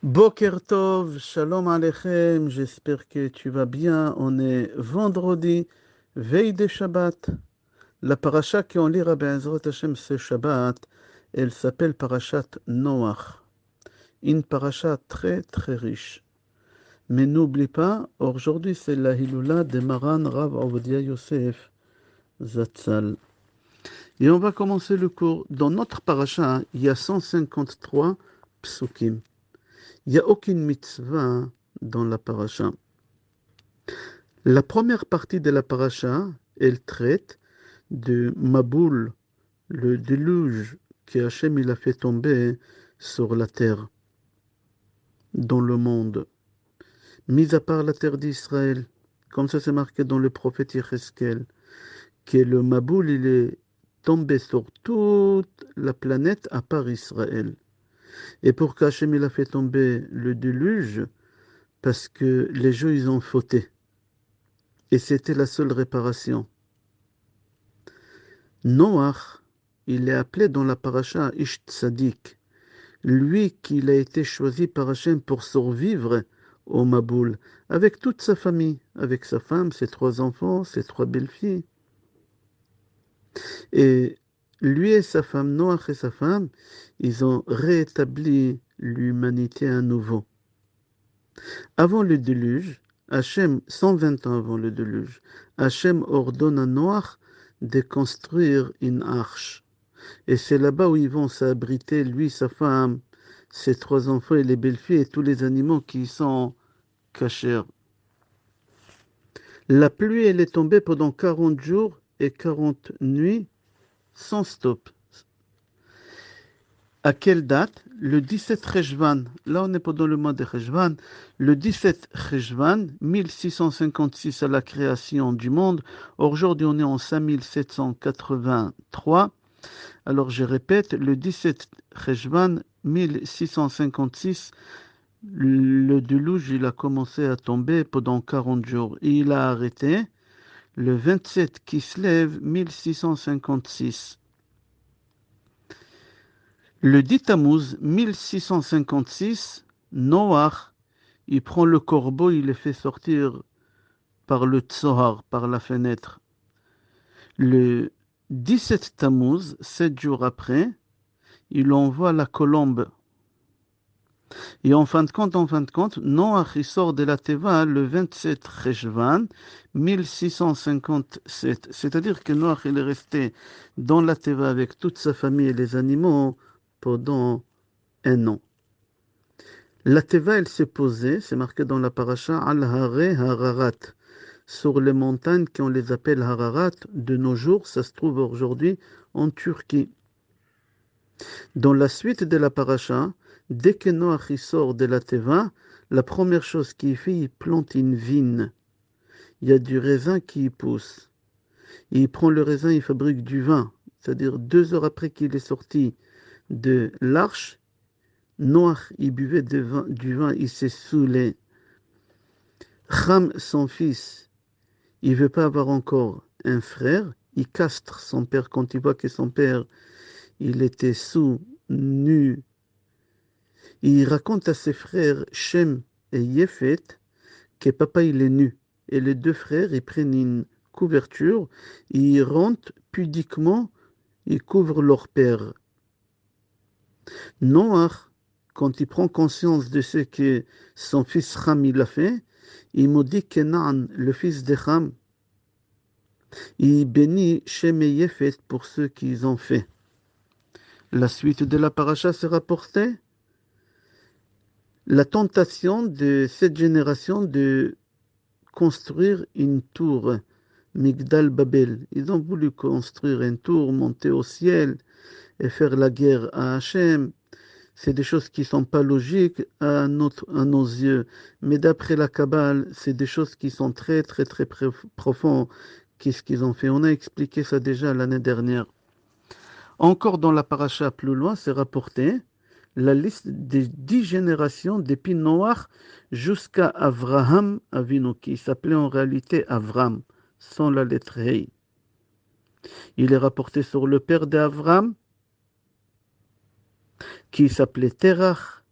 Boker Tov, Shalom Aleichem, j'espère que tu vas bien. On est vendredi, veille de Shabbat. La paracha qu'on lira Be'ezrat Hashem ce Shabbat, elle s'appelle Parashat Noach. Une paracha très très riche. Mais n'oublie pas, aujourd'hui c'est la Hilula de Maran Rav Ovadia Yosef Zatzal. Et on va commencer le cours. Dans notre paracha, il y a 153 psukim. Il n'y a aucune mitzvah dans la paracha. La première partie de la paracha, elle traite de Maboul, le déluge que Hachem il a fait tomber sur la terre, dans le monde, mis à part la terre d'Israël, comme ça c'est marqué dans le prophète Yecheskel, que le Maboul il est tombé sur toute la planète à part Israël. Et pour qu'Hachem il a fait tomber le déluge, parce que les gens ils ont fauté. Et c'était la seule réparation. Noach, il est appelé dans la paracha Ish Tzadik, lui qu'il a été choisi par Hachem pour survivre au Maboul, avec toute sa famille, avec sa femme, ses 3 enfants, ses 3 belles-filles. Et lui et sa femme, Noach et sa femme, ils ont rétabli l'humanité à nouveau. Avant le déluge, Hachem, 120 ans avant le déluge, Hachem ordonne à Noach de construire une arche. Et c'est là-bas où ils vont s'abriter, lui, sa femme, ses 3 enfants et les belles-filles et tous les animaux qui sont cachés. La pluie, elle est tombée pendant 40 jours et 40 nuits sans stop. À quelle date? Le 17 Cheshvan. Là, on est pendant le mois de Cheshvan. Le 17 Cheshvan, 1656 à la création du monde. Aujourd'hui, on est en 5783. Alors, je répète, le 17 Cheshvan, 1656, le déluge, il a commencé à tomber pendant 40 jours. Et il a arrêté le 27 Kislev, 1656. Le 10 Tammuz, 1656, Noach, il prend le corbeau, il le fait sortir par le Tzohar, par la fenêtre. Le 17 Tammuz, 7 jours après, il envoie la colombe. Et en fin de compte, Noach il sort de la Teva le 27 Cheshvan 1657. C'est-à-dire que Noach il est resté dans la Teva avec toute sa famille et les animaux pendant 1 an. La Teva, elle s'est posée, c'est marqué dans la paracha, Al-Hare Hararat, sur les montagnes qu'on les appelle Hararat. De nos jours, ça se trouve aujourd'hui en Turquie. Dans la suite de la paracha, dès que Noach sort de la Teva, la première chose qu'il fait, il plante une vigne. Il y a du raisin qui y pousse. Il prend le raisin, il fabrique du vin. C'est-à-dire 2 heures après qu'il est sorti de l'arche, Noach, il buvait du vin, il s'est saoulé. Cham, son fils, il ne veut pas avoir encore un frère. Il castre son père quand il voit que son père, il était sous, nu. Il raconte à ses frères Shem et Yefet que papa il est nu. Et les 2 frères, ils prennent une couverture, ils rentrent pudiquement, ils couvrent leur père. Noach, quand il prend conscience de ce que son fils Ham il a fait, il maudit Kenan, le fils de Ham. Il bénit Shem et Yefet pour ce qu'ils ont fait. La suite de la paracha s'est rapportée. La tentation de cette génération de construire une tour, Migdal Babel. Ils ont voulu construire une tour, monter au ciel et faire la guerre à Hachem. C'est des choses qui ne sont pas logiques à nos yeux. Mais d'après la Kabbale, c'est des choses qui sont très, très, très profondes. Qu'est-ce qu'ils ont fait? On a expliqué ça déjà l'année dernière. Encore dans la paracha plus loin, c'est rapporté la liste des 10 générations depuis Noach jusqu'à Avraham Avinu, qui s'appelait en réalité Avram, sans la lettre Hei. Il est rapporté sur le père d'Avram, qui s'appelait Terach,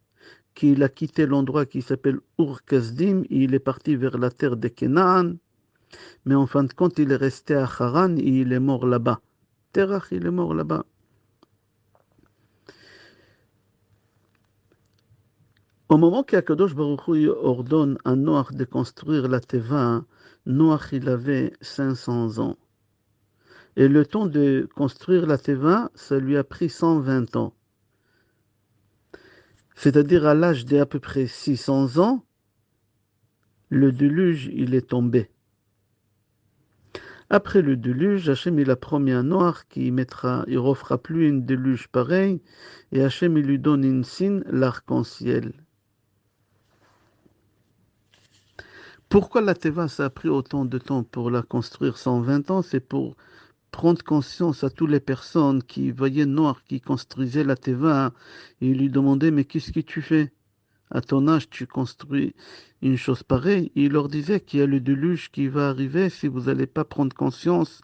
qu'il a quitté l'endroit qui s'appelle Ur-Kasdim, il est parti vers la terre de Canaan, mais en fin de compte, il est resté à Haran et il est mort là-bas. Terach, il est mort là-bas. Au moment qu'Akadosh Baruch Hu ordonne à Noach de construire la Teva, Noach il avait 500 ans. Et le temps de construire la Teva, ça lui a pris 120 ans. C'est-à-dire à l'âge d'à peu près 600 ans, le déluge il est tombé. Après le déluge, Hachem il a promis à Noach qu'il ne refera plus une déluge pareil, et Hachem il lui donne une signe, l'arc-en-ciel. Pourquoi la Teva, ça a pris autant de temps pour la construire 120 ans? C'est pour prendre conscience à toutes les personnes qui voyaient Noach qui construisait la Teva et lui demandaient mais qu'est-ce que tu fais? À ton âge, tu construis une chose pareille. Et il leur disait qu'il y a le déluge qui va arriver si vous n'allez pas prendre conscience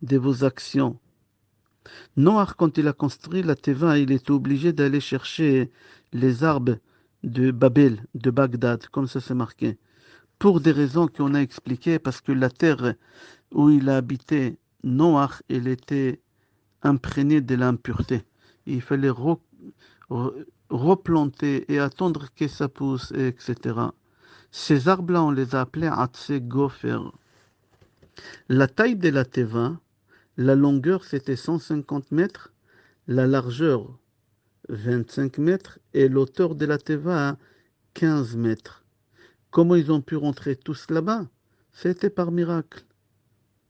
de vos actions. Noach, quand il a construit la Teva, il était obligé d'aller chercher les arbres de Babel, de Bagdad, comme ça c'est marqué. Pour des raisons qu'on a expliquées, parce que la terre où il a habité, Noach, elle était imprégnée de l'impureté. Il fallait replanter et attendre que ça pousse, etc. Ces arbres-là, on les a appelés Atse Gofer. La taille de la Teva, la longueur c'était 150 mètres, la largeur 25 mètres et l'auteur de la Teva 15 mètres. Comment ils ont pu rentrer tous là-bas? C'était par miracle.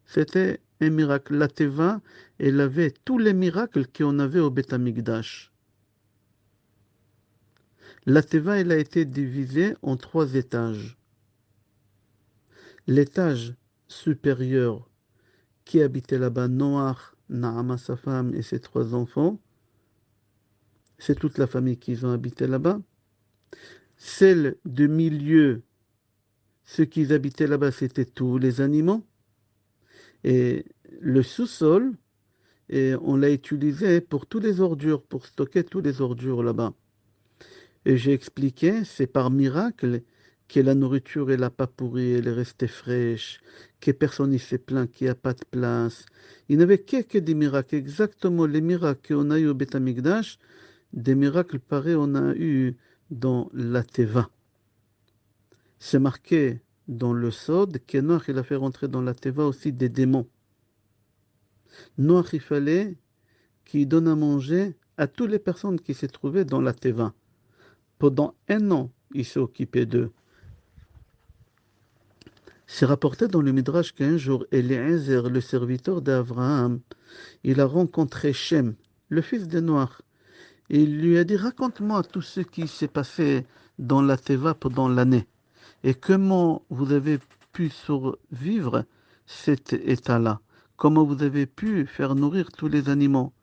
C'était un miracle. La Teva, elle avait tous les miracles qu'on avait au Beth Amikdash. La Teva, elle a été divisée en 3 étages. L'étage supérieur qui habitait là-bas, Noach, Naama, sa femme et ses 3 enfants, c'est toute la famille qui ont habité là-bas. Celle de milieu, ceux qui habitaient là-bas, c'était tous les animaux. Et le sous-sol, et on l'a utilisé pour toutes les ordures, pour stocker toutes les ordures là-bas. Et j'ai expliqué, c'est par miracle que la nourriture elle n'a pas pourri, elle est restée fraîche, que personne ne s'est plaint qu'il n'y a pas de place. Il n'y avait que des miracles, exactement les miracles qu'on a eu au Beth Amikdash, des miracles pareils on a eu dans la Teva. C'est marqué dans le Sod que Noach il a fait rentrer dans la Teva aussi des démons. Noach il fallait qu'il donne à manger à toutes les personnes qui se trouvaient dans la Teva. Pendant 1 an, il s'est occupé d'eux. C'est rapporté dans le Midrash qu'un jour, Eliezer, le serviteur d'Abraham, il a rencontré Shem, le fils de Noach. Et il lui a dit, raconte-moi tout ce qui s'est passé dans la Teva pendant l'année. Et comment vous avez pu survivre cet état-là. Comment vous avez pu faire nourrir tous les animaux.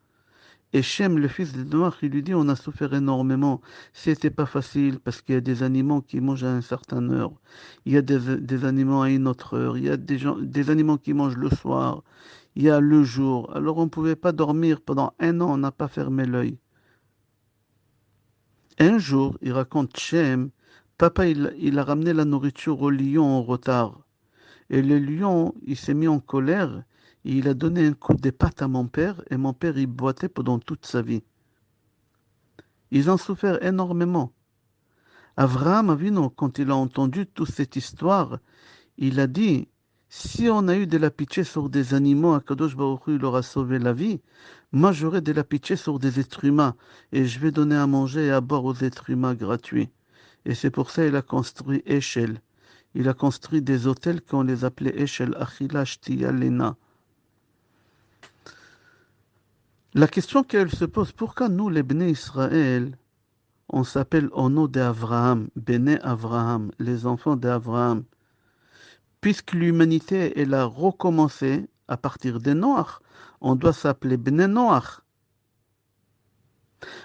Et Shem, le fils de Noach, il lui dit, on a souffert énormément. C'était pas facile parce qu'il y a des animaux qui mangent à une certaine heure. Il y a des animaux à une autre heure. Il y a des animaux qui mangent le soir. Il y a le jour. Alors on ne pouvait pas dormir pendant 1 an, on n'a pas fermé l'œil. Un jour, il raconte Shem, papa, il a ramené la nourriture au lion en retard. Et le lion, il s'est mis en colère. Et il a donné un coup de patte à mon père. Et mon père, il boitait pendant toute sa vie. Ils ont souffert énormément. Avraham Avinu, quand il a entendu toute cette histoire, il a dit, si on a eu de la pitié sur des animaux, Akadosh Baruch Hu leur a sauvé la vie, moi j'aurai de la pitié sur des êtres humains, et je vais donner à manger et à boire aux êtres humains gratuits. Et c'est pour ça qu'il a construit Eshel. Il a construit des hôtels qu'on les appelait Eshel, Achila, Shtiya, Lena. La question qu'elle se pose, pourquoi nous, les Bnei Israël, on s'appelle au nom d'Abraham, Béné Abraham, les enfants d'Abraham. Puisque l'humanité, elle a recommencé à partir de Noach, on doit s'appeler Béné Noach.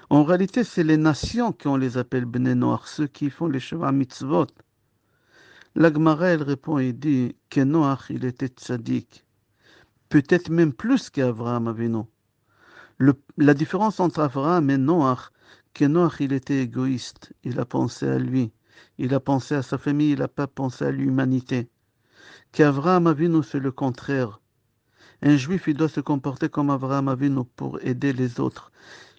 En réalité, c'est les nations qu'on les appelle Béné Noach, ceux qui font les Sheva Mitzvot. La Gemara, elle répond et dit que Noach, il était tzaddik. Peut-être même plus qu'Abraham Avinu. La différence entre Abraham et Noach, que Noach, il était égoïste. Il a pensé à lui. Il a pensé à sa famille. Il n'a pas pensé à l'humanité. Qu'Avraham Avinu, c'est le contraire. Un juif, il doit se comporter comme Avraham Avinu pour aider les autres.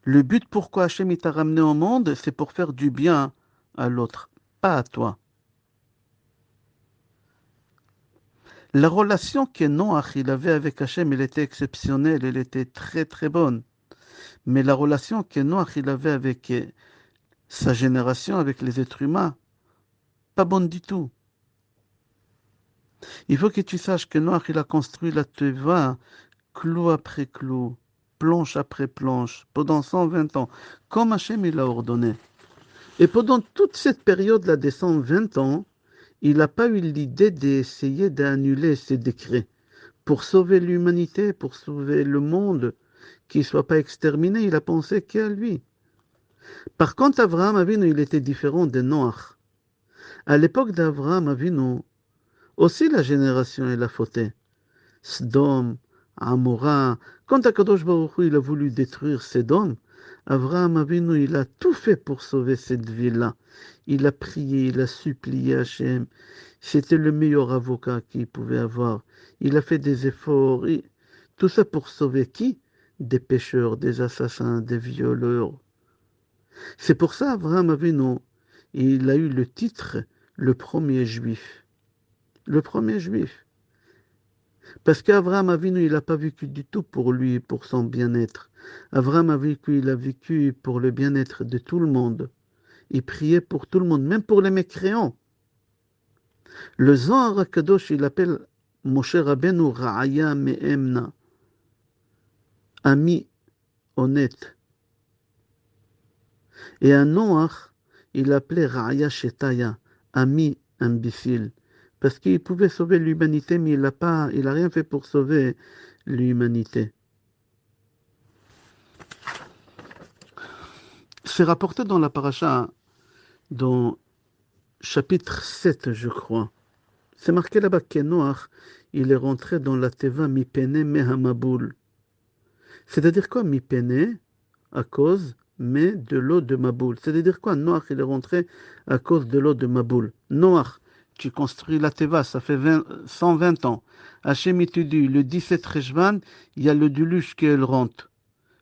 Le but pourquoi Hachem il t'a ramené au monde, c'est pour faire du bien à l'autre, pas à toi. La relation que Noach il avait avec Hachem, elle était exceptionnelle, elle était très très bonne. Mais la relation que Noach il avait avec sa génération, avec les êtres humains, pas bonne du tout. Il faut que tu saches que Noach il a construit la Teva clou après clou, planche après planche, pendant 120 ans, comme Hachem il a ordonné. Et pendant toute cette période-là des 120 ans, il n'a pas eu l'idée d'essayer d'annuler ces décrets pour sauver l'humanité, pour sauver le monde, qu'il ne soit pas exterminé. Il a pensé qu'à lui. Par contre, Abraham Avinu, il était différent de Noach. À l'époque d'Abraham Avinu, aussi la génération elle a fauté. Sodome, Amora. Quand Akadosh Baruch Hu, il a voulu détruire Sodome, Abraham Avinu, il a tout fait pour sauver cette ville-là. Il a prié, il a supplié Hachem. C'était le meilleur avocat qu'il pouvait avoir. Il a fait des efforts. Tout ça pour sauver qui? Des pécheurs, des assassins, des violeurs. C'est pour ça, Abraham Avinu, il a eu le titre le premier juif. Le premier juif. Parce qu'Abraham Avinu, il n'a pas vécu du tout pour lui, pour son bien-être. Abraham a vécu, il a vécu pour le bien-être de tout le monde. Il priait pour tout le monde, même pour les mécréants. Le Zohar HaKadosh, il appelle Moshe Rabbeinu Ra'aya Me'emna, ami honnête. Et à Noach, il appelait Ra'aya Shetaya, ami imbécile. Parce qu'il pouvait sauver l'humanité, mais il a rien fait pour sauver l'humanité. C'est rapporté dans la paracha, dans chapitre 7, je crois. C'est marqué là-bas que Noach, il est rentré dans la teva mipene mehamaboul. C'est-à-dire quoi mipene? À cause, mais de l'eau de Maboul. C'est-à-dire quoi? Noach, il est rentré à cause de l'eau de Maboul. Noach, tu construis la teva, ça fait 120 ans. Hachem, il te dit, le 17 Rejvan, il y a le déluge qui rentre.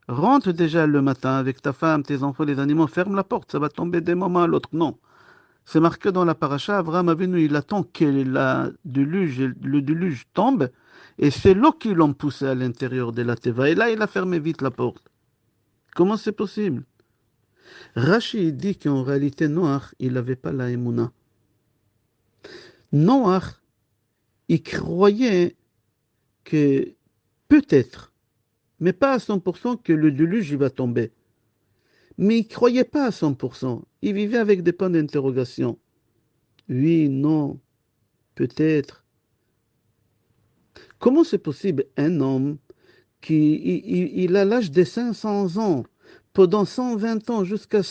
Rentre déjà le matin avec ta femme, tes enfants, les animaux, ferme la porte, ça va tomber d'un moment à l'autre. Non. C'est marqué dans la paracha, Abraham Avinu, il attend que le déluge tombe, et c'est l'eau qui l'ont poussé à l'intérieur de la teva. Et là, il a fermé vite la porte. Comment c'est possible? Rashi dit qu'en réalité, Noach, il n'avait pas la émouna. Noach, il croyait que peut-être, mais pas à 100% que le déluge il va tomber. Mais il ne croyait pas à 100%. Il vivait avec des points d'interrogation. Oui, non, peut-être. Comment c'est possible un homme qui il a l'âge de 500 ans, pendant 120 ans, jusqu'à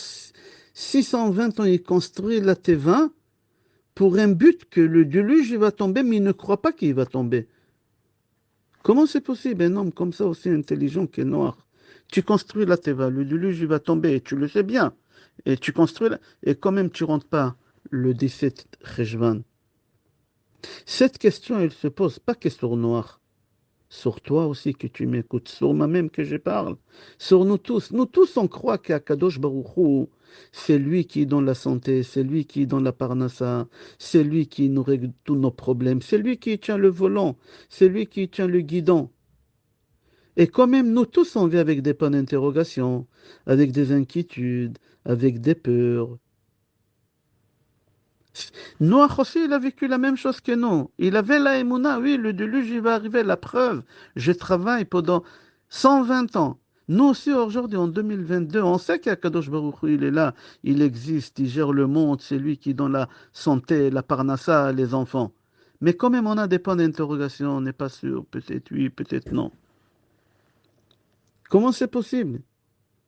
620 ans, il construit la Teva pour un but que le déluge il va tomber, mais il ne croit pas qu'il va tomber. Comment c'est possible un homme comme ça aussi intelligent que Noir? Tu construis la Teva, le déluge il va tomber, et tu le sais bien. Et tu construis, et quand même tu rentres pas le 17 Rejvan. Cette question, elle se pose pas que sur Noir. Sur toi aussi que tu m'écoutes, sur moi-même que je parle, sur nous tous. Nous tous, on croit qu'Akadosh Baruch Hu, c'est lui qui donne la santé, c'est lui qui donne la parnassa, c'est lui qui nous règle tous nos problèmes, c'est lui qui tient le volant, c'est lui qui tient le guidon. Et quand même, nous tous, on vit avec des points d'interrogation, avec des inquiétudes, avec des peurs. Noach aussi, il a vécu la même chose que nous. Il avait la émouna, oui, le déluge, il va arriver, la preuve. Je travaille pendant 120 ans. Nous aussi, aujourd'hui, en 2022, on sait qu'Akadosh Baruch Hu, il est là, il existe, il gère le monde, c'est lui qui donne la santé, la parnassa, les enfants. Mais quand même, on a des points d'interrogation, on n'est pas sûr, peut-être oui, peut-être non. Comment c'est possible?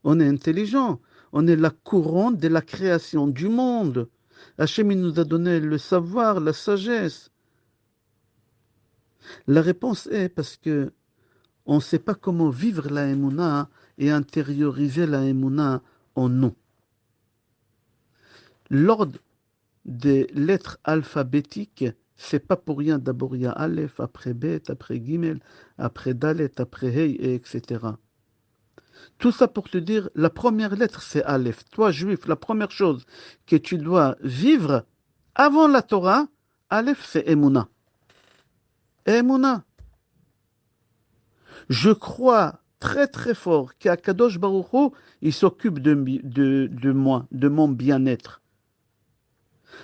On est intelligent, on est la couronne de la création du monde. Hachem, il nous a donné le savoir, la sagesse. La réponse est parce que on ne sait pas comment vivre la émouna et intérioriser la émouna en nous. L'ordre des lettres alphabétiques, c'est pas pour rien. D'abord, il y a Aleph, après Bet, après Gimel, après Dalet, après Hey, et etc. Tout ça pour te dire, la première lettre, c'est Aleph. Toi, juif, la première chose que tu dois vivre avant la Torah, Aleph, c'est Emouna. Emouna. Je crois très très fort qu'Akadosh Baruch Hu, il s'occupe de moi, de mon bien-être.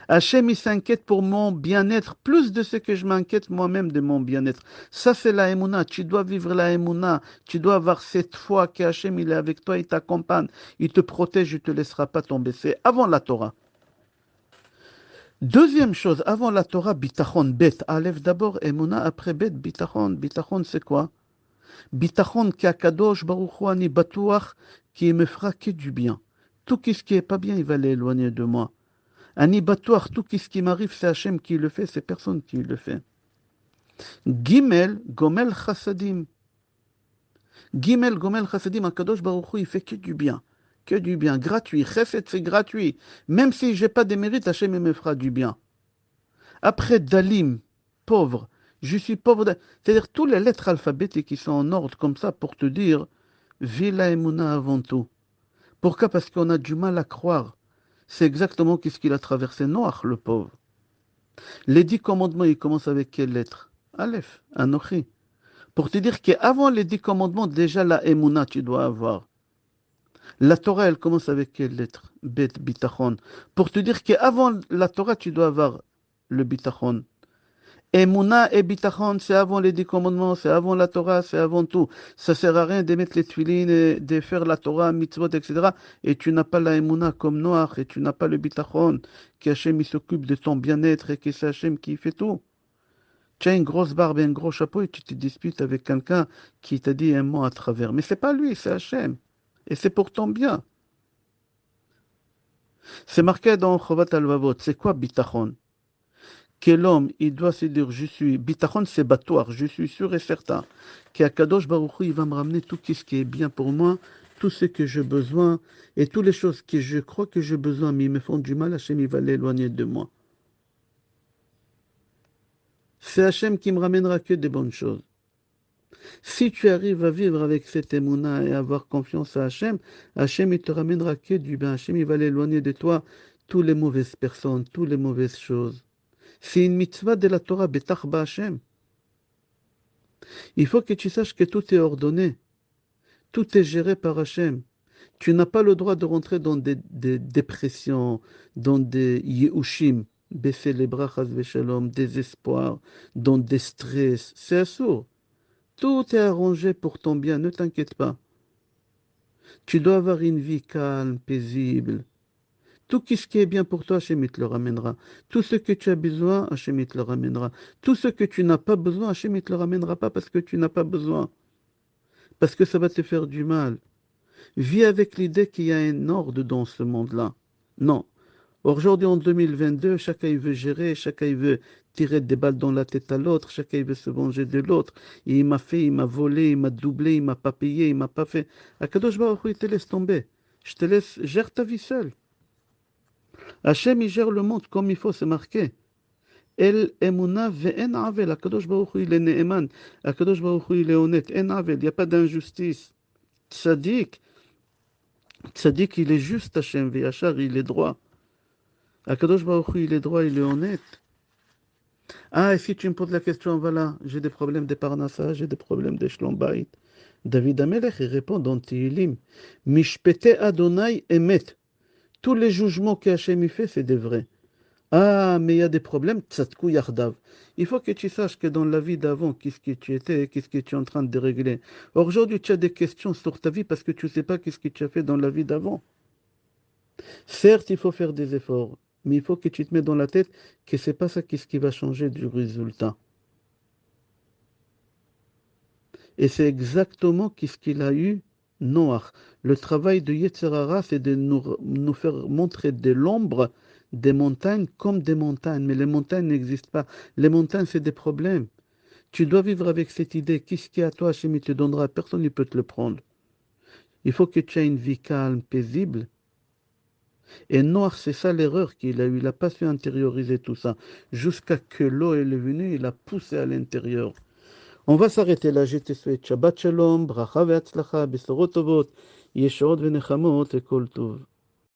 Hachem, il s'inquiète pour mon bien-être plus de ce que je m'inquiète moi-même de mon bien-être. Ça, c'est la Emouna. Tu dois vivre la Emouna. Tu dois avoir cette foi que Hachem, il est avec toi, il t'accompagne, il te protège, il ne te laissera pas tomber. C'est avant la Torah. Deuxième chose, avant la Torah, bitachon, bet. Aleph d'abord, Emouna, après bet, bitachon. Bitachon, c'est quoi? Bitachon, qui a Kadosh, Baruch Hu, Ani Batuach, qui me fera que du bien. Tout ce qui est pas bien, il va l'éloigner de moi. Ani Batuach, tout ce qui m'arrive, c'est Hachem qui le fait, c'est personne qui le fait. Gimel, Gomel Chassadim. Gimel, Gomel Chassadim, Akadosh Baruch Hu, il fait que du bien. Que du bien, gratuit. Chesed, c'est gratuit. Même si je n'ai pas de mérite, Hachem il me fera du bien. Après Dalim, pauvre, je suis pauvre. C'est-à-dire toutes les lettres alphabétiques qui sont en ordre comme ça pour te dire, Vila Emouna avant tout. Pourquoi? Parce qu'on a du mal à croire. C'est exactement ce qu'il a traversé Noach, le pauvre. Les 10 commandements, ils commencent avec quelle lettre? Aleph, Anochi. Pour te dire qu'avant les 10 commandements, déjà la Emouna, tu dois avoir. La Torah, elle commence avec quelle lettre? Bet, Bitachon. Pour te dire qu'avant la Torah, tu dois avoir le Bitachon. Emouna et Bitachon, c'est avant les 10 commandements, c'est avant la Torah, c'est avant tout. Ça sert à rien de mettre les tuilines, de faire la Torah, mitzvot, etc. Et tu n'as pas la Emouna comme Noach, et tu n'as pas le Bitachon, qu'Hachem il s'occupe de ton bien-être et que c'est Hachem qui fait tout. Tu as une grosse barbe et un gros chapeau et tu te disputes avec quelqu'un qui t'a dit un mot à travers. Mais c'est pas lui, c'est Hachem. Et c'est pour ton bien. C'est marqué dans Chovat Alvavot. C'est quoi Bitachon? Que l'homme, il doit se dire, je suis, bitachon c'est battoir, je suis sûr et certain, qu'Akadosh Baruch Hu, il va me ramener tout ce qui est bien pour moi, tout ce que j'ai besoin, et toutes les choses que je crois que j'ai besoin, mais ils me font du mal, Hachem, il va l'éloigner de moi. C'est Hachem qui me ramènera que des bonnes choses. Si tu arrives à vivre avec cette émouna et avoir confiance à Hachem, Hachem, il te ramènera que du bien. Hachem, il va l'éloigner de toi toutes les mauvaises personnes, toutes les mauvaises choses. C'est une mitzvah de la Torah, Betach Ba Hachem. Il faut que tu saches que tout est ordonné, tout est géré par Hachem. Tu n'as pas le droit de rentrer dans des dépressions, dans des yéushim, baisser les bras, chas v'shalom, désespoir, dans des stress. C'est assourd. Tout est arrangé pour ton bien, ne t'inquiète pas. Tu dois avoir une vie calme, paisible. Tout ce qui est bien pour toi, Hachem te le ramènera. Tout ce que tu as besoin, Hachem te le ramènera. Tout ce que tu n'as pas besoin, Hachem te le ramènera pas parce que tu n'as pas besoin. Parce que ça va te faire du mal. Vis avec l'idée qu'il y a un ordre dans ce monde-là. Non. Aujourd'hui, en 2022, chacun il veut gérer, chacun il veut tirer des balles dans la tête à l'autre, chacun il veut se venger de l'autre. Et il m'a fait, il m'a volé, il m'a doublé, il m'a pas payé, il m'a pas fait. Akadosh Baruch Hu, il te laisse tomber. Je te laisse, gère ta vie seule. Hachem, il gère le monde comme il faut, c'est marqué. El emuna ve'en avel. Akadosh Baruch Hu, il est ne'eman. Akadosh Baruch Hu, il est honnête. En avel, il n'y a pas d'injustice. Tzadik, Tzadik, il est juste, Hachem, Yachar, il est droit. Akadosh Baruch Hu, il est droit, il est honnête. Ah, et si tu me poses la question, voilà, j'ai des problèmes de Parnassa, j'ai des problèmes de Shlom Bayit. David Amelech, il répond dans Tehillim, Mishpete Adonai Emet. Tous les jugements que Hachem fait, c'est des vrais. Ah, mais il y a des problèmes, Tzadkou Yardav. Il faut que tu saches que dans la vie d'avant, qu'est-ce que tu étais, qu'est-ce que tu es en train de régler. Aujourd'hui, tu as des questions sur ta vie parce que tu ne sais pas qu'est-ce que tu as fait dans la vie d'avant. Certes, il faut faire des efforts, mais il faut que tu te mettes dans la tête que c'est pas ça qui va changer du résultat. Et c'est exactement ce qu'il a eu Noach. Le travail de Yetzirara, c'est de nous faire montrer de l'ombre des montagnes comme des montagnes. Mais les montagnes n'existent pas. Les montagnes, c'est des problèmes. Tu dois vivre avec cette idée. Qu'est-ce qui est à toi, Hachem, il te donnera. Personne ne peut te le prendre. Il faut que tu aies une vie calme, paisible. Et Noach, c'est ça l'erreur qu'il a eu. Il n'a pas su intérioriser tout ça. Jusqu'à que l'eau est venue, il a poussé à l'intérieur. On va s'arrêter là. Je te souhaite Shabbat Shalom, Bracha ve'atzlacha, Besorot Tovot, Yeshuot ve'nechamot et Kol Tov.